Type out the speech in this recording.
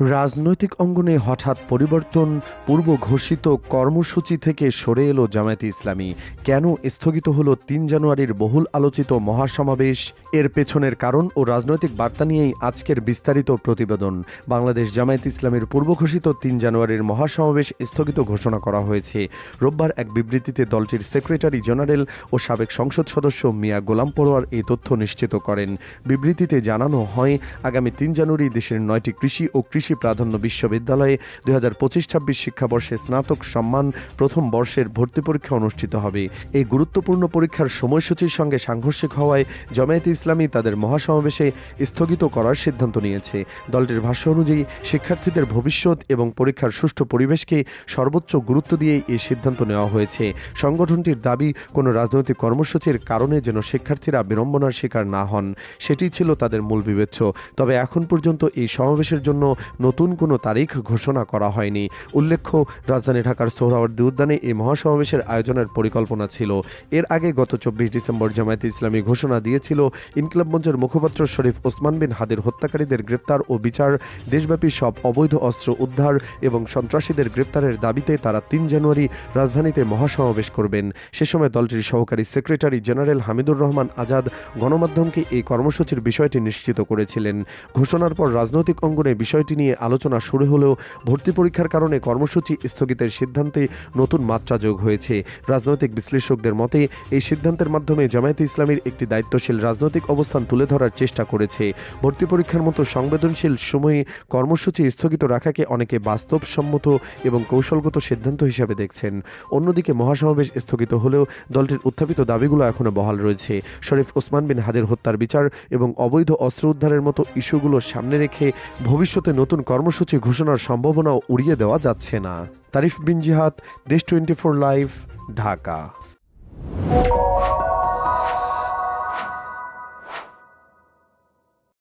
রাজনৈতিক অঙ্গনে হঠাৎ পরিবর্তন, পূর্ব ঘোষিত কর্মসূচি থেকে সরে এলো জামায়াতে ইসলামী। কেন স্থগিত হলো ৩ জানুয়ারির বহুল আলোচিত মহাসমাবেশ? এর পেছনের কারণ ও রাজনৈতিক বার্তা নিয়েই আজকের বিস্তারিত প্রতিবেদন। বাংলাদেশ জামায়াতে ইসলামীর পূর্ব ঘোষিত ৩ জানুয়ারির মহাসমাবেশ স্থগিত ঘোষণা করা হয়েছে। রোববার এক বিবৃতিতে দলটির সেক্রেটারি জেনারেল ও সাবেক সংসদ সদস্য মিয়া গোলাম পরোয়ার এই তথ্য নিশ্চিত করেন। বিবৃতিতে জানানো হয়, আগামী ৩ জানুয়ারি দেশের ৯টি কৃষি ও কৃষি প্রাধান্য বিশ্ববিদ্যালয়ে ২০২৫-২৬ শিক্ষাবর্ষে স্নাতক সম্মান প্রথম বর্ষের ভর্তি পরীক্ষা অনুষ্ঠিত হবে। এই গুরুত্বপূর্ণ পরীক্ষার সময়সূচির সঙ্গে সাংঘর্ষিক হওয়ায় জামায়াতে ইসলামী তাদের মহাসমাবেশে স্থগিত করার সিদ্ধান্ত নিয়েছে। দলটির ভাষ্য অনুযায়ী শিক্ষার্থীদের ভবিষ্যৎ এবং পরীক্ষার সুষ্ঠু পরিবেশকে সর্বোচ্চ গুরুত্ব দিয়ে এই সিদ্ধান্ত নেওয়া হয়েছে। সংগঠনটির দাবি, কোনো রাজনৈতিক কর্মসূচির কারণে যেন শিক্ষার্থীরা বিড়ম্বনার শিকার না হন, সেটি ছিল তাদের মূল বিবেচ্য। তবে এখন পর্যন্ত এই সমাবেশের জন্য নতুন কোনো তারিখ ঘোষণা করা হয়নি। উল্লেখ্য, রাজধানী ঢাকার সোহরাওয়ার্দী উদ্যানে এই মহাসমাবেশের আয়োজনের পরিকল্পনা ছিল। এর আগে গত ২৪ ডিসেম্বর জামায়াতে ইসলামী ঘোষণা দিয়েছিল, ইনকিলাব মঞ্চের মুখপাত্র শরীফ ওসমান বিন হাদির হত্যাকারীদের গ্রেপ্তার ও বিচার, দেশব্যাপী সব অবৈধ অস্ত্র উদ্ধার এবং সন্ত্রাসীদের গ্রেপ্তারের দাবিতে তারা ৩ জানুয়ারি রাজধানীতে মহাসমাবেশ করবেন। সে সময় দলটির সহকারী সেক্রেটারি জেনারেল হামিদুর রহমান আজাদ গণমাধ্যমকে এই কর্মসূচির বিষয়টি নিশ্চিত করেছিলেন। ঘোষণার পর রাজনৈতিক অঙ্গনে বিষয়টি নিয়ে আলোচনা শুরু হলেও ভর্তি পরীক্ষার কারণে কর্মসূচি স্থগিতের সিদ্ধান্তে নতুন মাত্রা যোগ হয়েছে। রাজনৈতিক বিশ্লেষকদের মতে, এই সিদ্ধান্তের মাধ্যমে জামায়াতে ইসলামীর একটি দায়িত্বশীল রাজনৈতিক অবস্থান তুলে ধরার চেষ্টা করেছে। ভর্তি পরীক্ষার মতো সংবেদনশীল সময়ে কর্মসূচি স্থগিত রাখাকে অনেকে বাস্তবসম্মত এবং কৌশলগত সিদ্ধান্ত হিসাবে দেখছেন। অন্যদিকে মহাসমাবেশ স্থগিত হলেও দলটির উত্থাপিত দাবিগুলো এখনো বহাল রয়েছে। শরীফ ওসমান বিন হাদির হত্যার বিচার এবং অবৈধ অস্ত্র উদ্ধারের মতো ইস্যুগুলো সামনে রেখে ভবিষ্যতে নতুন কর্মসূচি ঘোষণার সম্ভাবনাও উড়িয়ে দেওয়া যাচ্ছে না। তারিফ বিন জিহাদ, দেশ 24 লাইভ, ঢাকা।